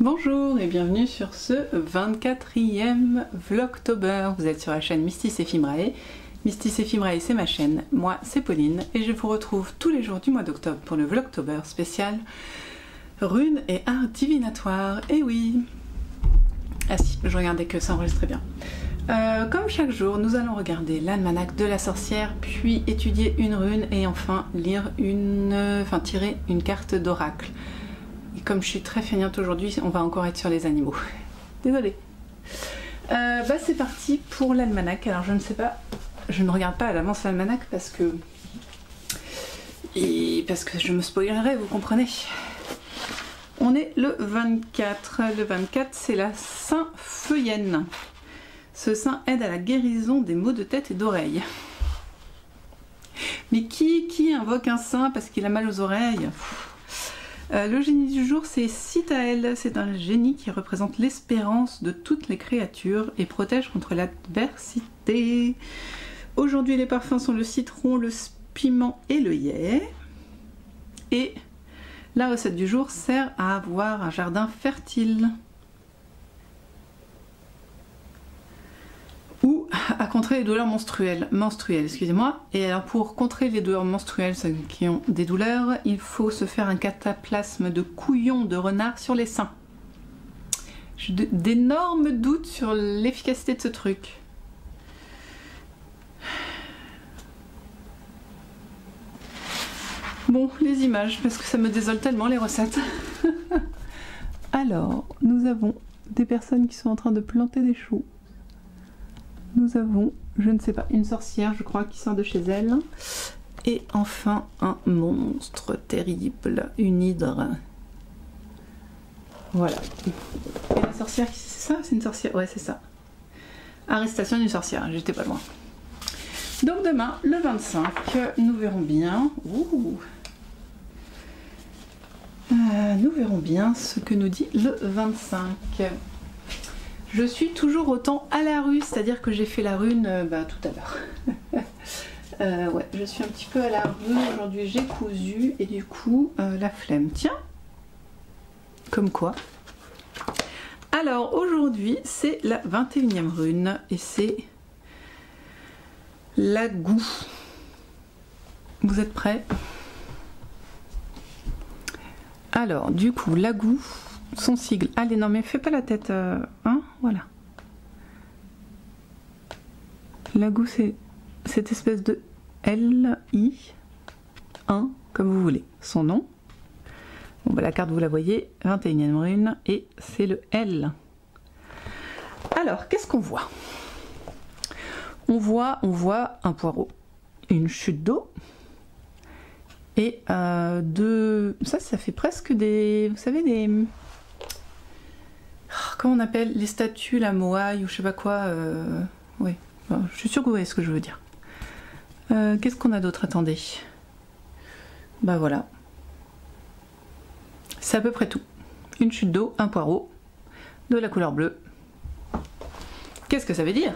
Bonjour et bienvenue sur ce 24e Vlogtober. Vous êtes sur la chaîne Mystis Ephemeræ. Mystis Ephemeræ, c'est ma chaîne, moi c'est Pauline et je vous retrouve tous les jours du mois d'octobre pour le Vlogtober spécial runes et art divinatoire. Et oui, ah si, je regardais que ça enregistrait bien. Comme chaque jour, nous allons regarder l'almanach de la sorcière, puis étudier une rune et enfin lire tirer une carte d'oracle. Et comme je suis très feignante aujourd'hui, on va encore être sur les animaux. Désolée. C'est parti pour l'almanach. Alors je ne sais pas, je ne regarde pas à l'avance l'almanach parce que je me spoilerai, vous comprenez. On est le 24. Le 24, c'est la Saint-Feuillenne. Ce saint aide à la guérison des maux de tête et d'oreilles. Mais qui invoque un saint parce qu'il a mal aux oreilles? Le génie du jour, c'est Citaël. C'est un génie qui représente l'espérance de toutes les créatures et protège contre l'adversité. Aujourd'hui, les parfums sont le citron, le piment et l'œillet. Et la recette du jour sert à avoir un jardin fertile. Ou à contrer les douleurs menstruelles, excusez-moi. Et alors pour contrer les douleurs menstruelles, ceux qui ont des douleurs, il faut se faire un cataplasme de couillon de renard sur les seins. J'ai d'énormes doutes sur l'efficacité de ce truc. Bon, les images, parce que ça me désole tellement les recettes. Alors, nous avons des personnes qui sont en train de planter des choux. Nous avons, je ne sais pas, une sorcière, je crois, qui sort de chez elle. Et enfin, un monstre terrible, une hydre. Voilà. Et la sorcière, c'est ça? C'est une sorcière? Ouais, c'est ça. Arrestation d'une sorcière, j'étais pas loin. Donc demain, le 25, nous verrons bien... nous verrons bien ce que nous dit le 25. Je suis toujours autant à la rue, c'est-à-dire que j'ai fait la rune tout à l'heure. Ouais, je suis un petit peu à la rue. Aujourd'hui, j'ai cousu et du coup, la flemme. Tiens, comme quoi. Alors, aujourd'hui, c'est la 21e rune et c'est la goût. Vous êtes prêts? Alors, du coup, la goût. Son sigle. Allez, non mais fais pas la tête, hein, voilà. La goût, c'est cette espèce de L-I, 1, comme vous voulez. Son nom. Bon, la carte, vous la voyez, 21e rune, et c'est le L. Alors, qu'est-ce qu'on voit? On voit un poireau, une chute d'eau, et ça fait presque des, vous savez, des... Comment on appelle les statues, la moaï ou je sais pas quoi, oui, bon, je suis sûre que vous voyez ce que je veux dire. Qu'est-ce qu'on a d'autre? Attendez. Bah voilà. C'est à peu près tout. Une chute d'eau, un poireau, de la couleur bleue. Qu'est-ce que ça veut dire?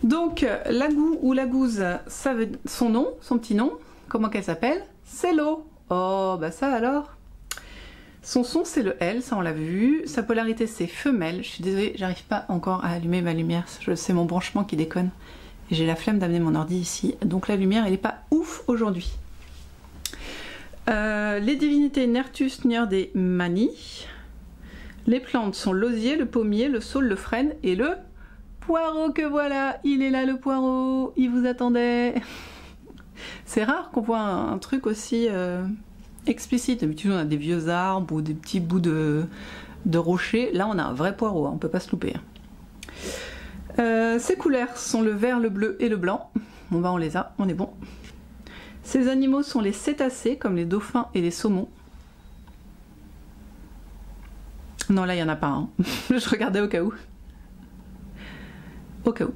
Donc, la goût ou la gouze, ça veut son nom, son petit nom, comment qu'elle s'appelle? C'est l'eau. Oh, bah ça alors. Son son c'est le L, ça on l'a vu. Sa polarité c'est femelle. Je suis désolée, j'arrive pas encore à allumer ma lumière. C'est mon branchement qui déconne. Et j'ai la flemme d'amener mon ordi ici. Donc la lumière elle est pas ouf aujourd'hui. Les divinités Nertus, Niord et Mani. Les plantes sont l'osier, le pommier, le saule, le frêne et le poireau que voilà. Il est là le poireau, il vous attendait. C'est rare qu'on voit un truc aussi... explicite. D'habitude on a des vieux arbres ou des petits bouts de rochers. Là on a un vrai poireau, hein, on peut pas se louper. Ces couleurs sont le vert, le bleu et le blanc. Bon bah on les a, on est bon. Ces animaux sont les cétacés comme les dauphins et les saumons. Non là il y en a pas un. Je regardais au cas où. Au cas où.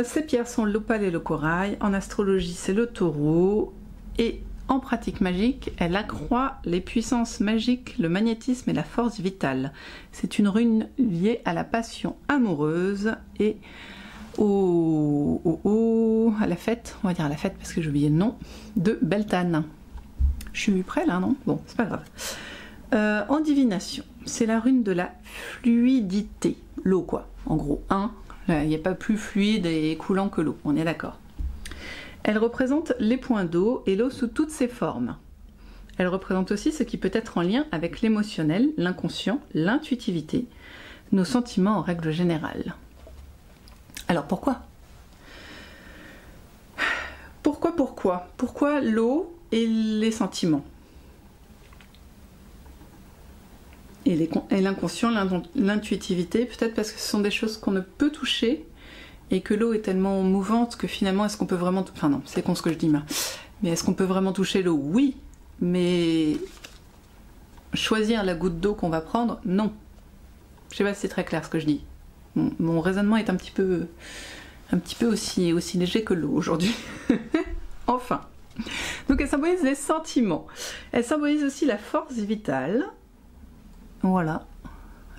Ces pierres sont l'opale et le corail. En astrologie c'est le taureau. Et en pratique magique, elle accroît les puissances magiques, le magnétisme et la force vitale. C'est une rune liée à la passion amoureuse et à la fête, on va dire à la fête parce que j'ai oublié le nom, de Beltane. Je suis prêt là, non? Bon, c'est pas grave. En divination, c'est la rune de la fluidité. L'eau quoi, en gros. Il n'y a pas plus fluide et coulant que l'eau, on est d'accord. Elle représente les points d'eau et l'eau sous toutes ses formes. Elle représente aussi ce qui peut être en lien avec l'émotionnel, l'inconscient, l'intuitivité, nos sentiments en règle générale. Alors pourquoi ? Pourquoi l'eau et les sentiments ? Et l'inconscient, l'intuitivité, peut-être parce que ce sont des choses qu'on ne peut toucher et que l'eau est tellement mouvante que finalement, est-ce qu'on peut vraiment... Enfin non, c'est con ce que je dis, mais est-ce qu'on peut vraiment toucher l'eau ? Oui, mais choisir la goutte d'eau qu'on va prendre, non. Je sais pas si c'est très clair ce que je dis. Mon raisonnement est un petit peu aussi léger que l'eau aujourd'hui. Enfin. Donc elle symbolise les sentiments. Elle symbolise aussi la force vitale. Voilà.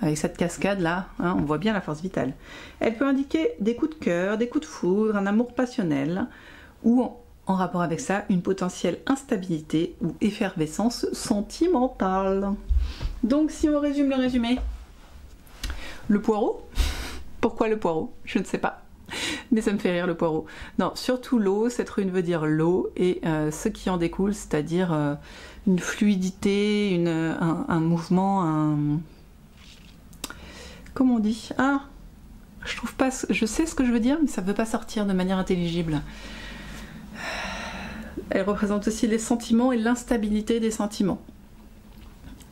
Avec cette cascade là, on voit bien la force vitale. Elle peut indiquer des coups de cœur, des coups de foudre, un amour passionnel, ou en rapport avec ça, une potentielle instabilité ou effervescence sentimentale. Donc si on résume le résumé, le poireau. Pourquoi le poireau ? Je ne sais pas. Mais ça me fait rire le poireau. Non, surtout l'eau, cette rune veut dire l'eau et ce qui en découle, c'est-à-dire une fluidité, un mouvement, comment on dit ? Je sais ce que je veux dire, mais ça ne veut pas sortir de manière intelligible. Elle représente aussi les sentiments et l'instabilité des sentiments.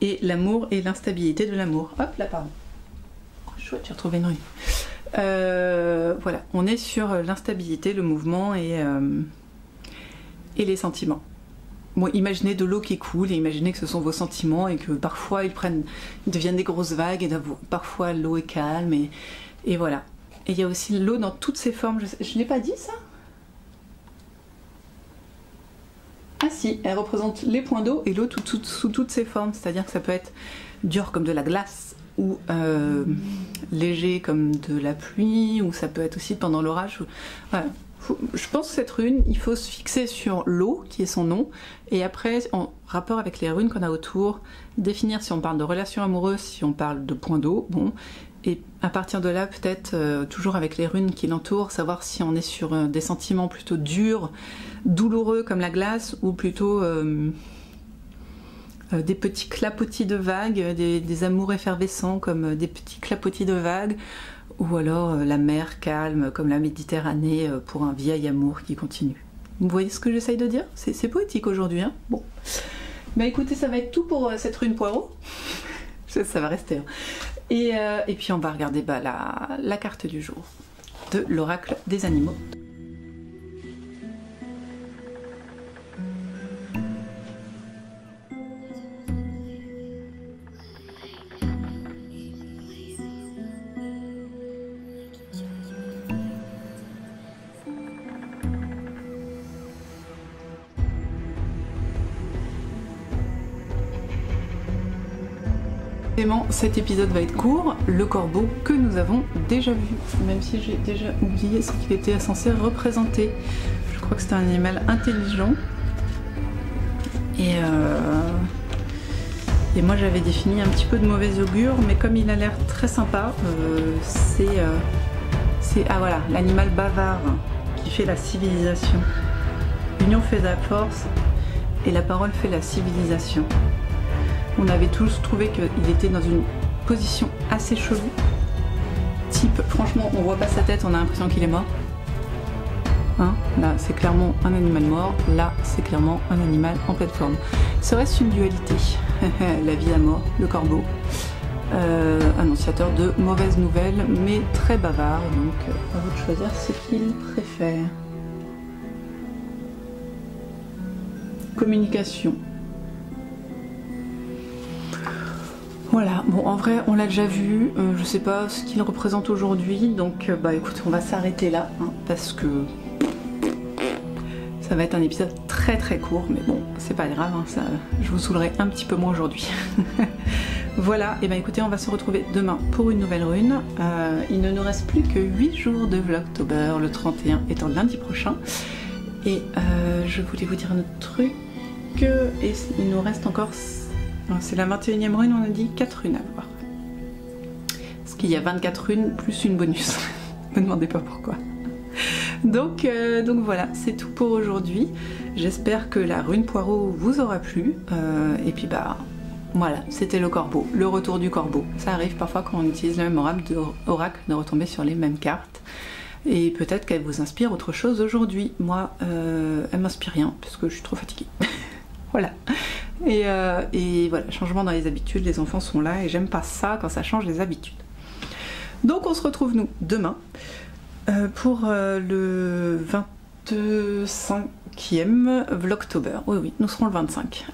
Et l'amour et l'instabilité de l'amour. Hop là, pardon. Oh, chouette, j'ai retrouvé une rune. Voilà, on est sur l'instabilité, le mouvement et les sentiments. Bon, imaginez de l'eau qui coule et imaginez que ce sont vos sentiments et que parfois ils deviennent des grosses vagues et parfois l'eau est calme et voilà. Et il y a aussi l'eau dans toutes ses formes. Je n'ai pas dit ça ? Ah si, elle représente les points d'eau et l'eau sous toutes ses formes, c'est-à-dire que ça peut être dur comme de la glace ou léger comme de la pluie, ou ça peut être aussi pendant l'orage. Voilà. Je pense que cette rune, il faut se fixer sur l'eau, qui est son nom, et après, en rapport avec les runes qu'on a autour, définir si on parle de relations amoureuses, si on parle de points d'eau, bon, et à partir de là, peut-être, toujours avec les runes qui l'entourent, savoir si on est sur des sentiments plutôt durs, douloureux comme la glace, ou plutôt des petits clapotis de vagues, des amours effervescents comme des petits clapotis de vagues, ou alors la mer calme comme la Méditerranée pour un vieil amour qui continue. Vous voyez ce que j'essaye de dire ? C'est poétique aujourd'hui, hein ? Bon. Bah écoutez, ça va être tout pour cette rune poireau. Ça va rester. Hein. Et puis on va regarder la carte du jour de l'oracle des animaux. Cet épisode va être court, le corbeau que nous avons déjà vu, même si j'ai déjà oublié ce qu'il était censé représenter. Je crois que c'est un animal intelligent et moi j'avais défini un petit peu de mauvais augure, mais comme il a l'air très sympa, ah voilà, l'animal bavard qui fait la civilisation. L'union fait la force et la parole fait la civilisation. On avait tous trouvé qu'il était dans une position assez chelou. Type, franchement, on voit pas sa tête, on a l'impression qu'il est mort. Hein, là, c'est clairement un animal mort. Là, c'est clairement un animal en pleine forme. Serait-ce une dualité ? La vie à mort, le corbeau. Annonciateur de mauvaises nouvelles, mais très bavard. Donc, à vous de choisir ce qu'il préfère. Communication. Voilà, bon en vrai on l'a déjà vu, je sais pas ce qu'il représente aujourd'hui, donc bah écoute, on va s'arrêter là, hein, parce que ça va être un épisode très très court, mais bon, c'est pas grave, hein, je vous saoulerai un petit peu moins aujourd'hui. Voilà, et bah écoutez, on va se retrouver demain pour une nouvelle rune. Il ne nous reste plus que 8 jours de Vlogtober, le 31 étant lundi prochain. Et je voulais vous dire un autre truc, et il nous reste encore... C'est la 21e rune, on a dit 4 runes à voir. Parce qu'il y a 24 runes plus une bonus. Ne me demandez pas pourquoi. Donc voilà, c'est tout pour aujourd'hui. J'espère que la rune poireau vous aura plu. Et puis bah voilà, c'était le corbeau, le retour du corbeau. Ça arrive parfois quand on utilise le même oracle de retomber sur les mêmes cartes. Et peut-être qu'elle vous inspire autre chose aujourd'hui. Moi, elle m'inspire rien parce que je suis trop fatiguée. Voilà. Et voilà, changement dans les habitudes, les enfants sont là et j'aime pas ça quand ça change les habitudes. Donc on se retrouve nous demain pour le 25e Vlogtober. Oui, nous serons le 25.